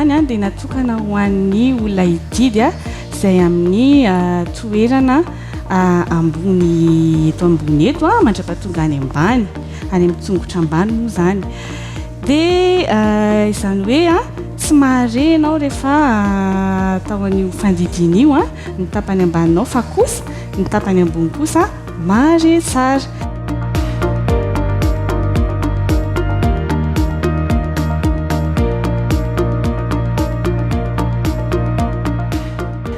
zany a dia natokana ho an'ny olona hididy a izay amin'ny toerana ambony eto ambony eto a mandrapatonga any ambany any amin'ny tongotra ambany moa zany dia izany hoe a tsy mahare ianao rehefa tao an'io fandidina io a ny tapany ambaninao fa kosa ny tapany ambony kosa mahare tsara.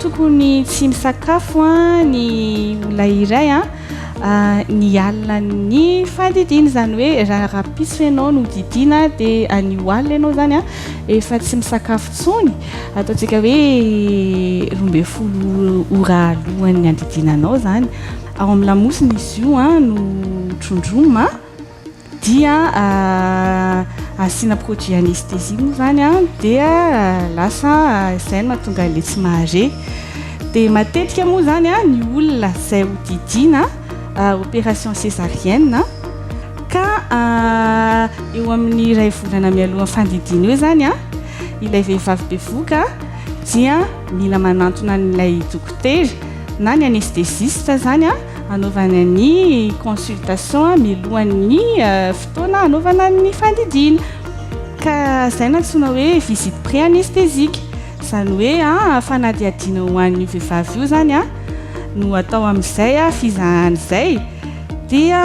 Tokony tsy misakafo a ny olona iray a ny alina ny fandidina zany hoe raha piso ianao no didina dia an'io alina ianao zany a efa tsy misakafo tsony ataontsika hoe 12 ora alohan'ny andidinanao zany ao amin'ny lamosina izy io a no trondroma dia asiana produit anesthésie moa zany a dia lasa izay no mahatonga ilay tsy mahare dia matetika moa zany a ny olona izay ho didina opération césarienne ka eo amin'ny iray volana mialohan'ny fandidina eo zany a ilay vehivavy bevoka dia mila manantona n'ilay dokotera na ny anesthésiste zany a anaovana ny consultation mialohan'ny fotoana anaovana ny fandidina ka izay no antsoina hoe visite pré-anesthésique izany hoe fanadihadiana ho an'io vehivavy io zany a no atao amin'izay fizahana izay dia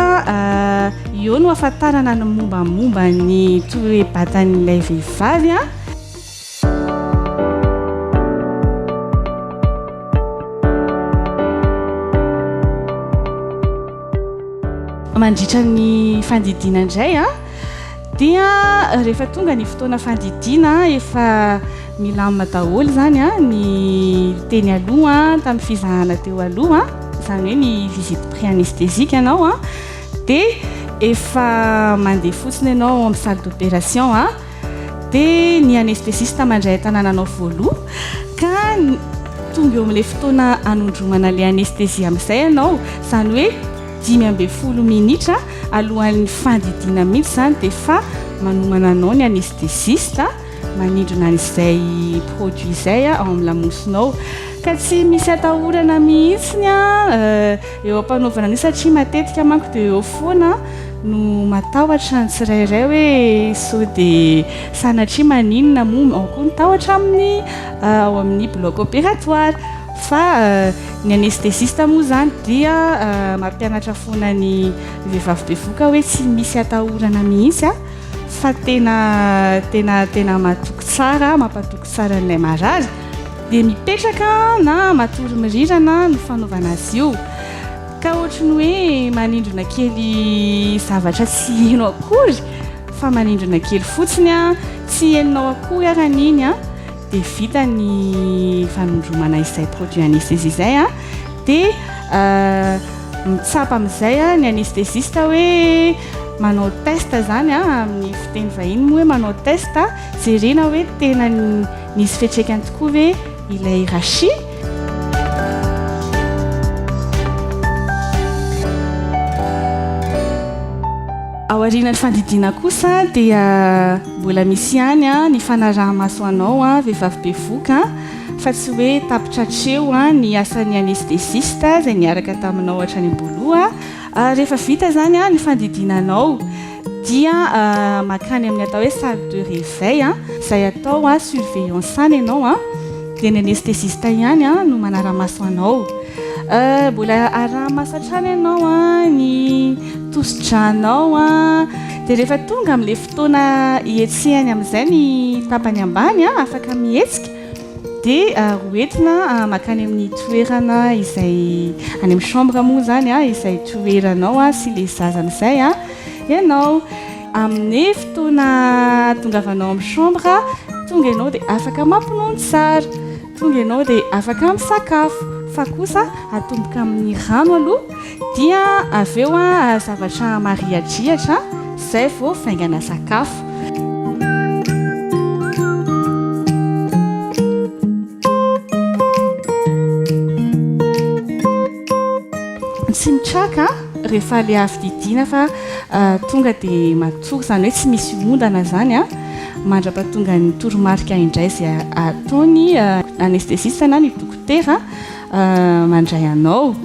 eo no ahafantarana ny mombamomba ny toe-batan'ilay vehivavy a. Mandritra ny fandidina indray a dia rehefa tonga ny fotoana fandidina efa milamina daholo zany a ny teny aloha tamin'ny fizahana teo aloha izany hoe ny visite pré-anesthésique ianao a dia efa mandeha fotsiny ianao amin'ny salle d'opération a dia ny anesthésiste mandray tanànanao voaloha ka tonga eo amin'ilay fotoana anondromana ilay anesthésie amin'izay ianao izany hoe 10 minitra alohan'ny fandidina mihitsy zany dia fa manomana anao ny anesthésiste manindrona an'izay produit izay ao amin'ny lamosinao ka tsy misy atahorana mihitsiny eo ampanaovana an'io satria matetika manko dia eo foana no matahotra ny tsirairay hoe sao dia sanatria maninona moa ao koa mitahotra ao amin'ny bloc opératoire fa ny anesthésiste moa zany dia mampianatra foana ny vehivavy bevoka hoe tsy misy atahorana mihitsy fa tena matoky tsara mampatoky tsara n'ilay marary dia mipetraka na matory mirirana no fanaovana azy io ka ohatrany hoe manindrona kely zavatra tsy henao akory fa manindrona kely fotsiny tsy henao akory aran'iny dia vita ny fanondromana izay produit anesthésie izay dia mitsapa amin'izay ny anesthésiste hoe manao test zany amin'ny fiteny vahiny moa hoe manao test jerena hoe tena nisy fiantraikany tokoa hoe ilay rachis ao aorian'ny fandidina kosa dia mbola misy ihany ny fanaraha-maso anao vehivavy bevoka fa tsy hoe tapitratreo ny asan'ny anesthésiste izay niaraka taminao hatrany amboloha rehefa vita zany ny fandidinanao dia makany amin'ny atao hoe salle de réveil izay atao surveillance any ianao dia ny anesthésiste ihany no manara-maso anao mbola araha-maso hatrany ianao ny tosi-dranao dia rehefa tonga amin'ilay fotoana hietsehany amin'izay ny tapany ambany afaka mihetsika dia hoentina makany amin'ny toerana izay any amin'ny chambre moa zany izay toeranao sy ilay zazan'izay ianao amin'ny fotoana tongavanao amin'ny chambre tonga ianao dia afaka mampinono tsara tonga ianao dia afaka misakafo fa kosa atomboka amin'ny rano aloha dia avy eo zavatra mariadrihatra izay vao faingana sakafo. Tsy mitraka rehefa ilay avy didina fa tonga dia matory izany hoe tsy misy ondana zany mandra-pahatonga ny toromarika indray izay ataony anestesiste na ny dokotera mandray anao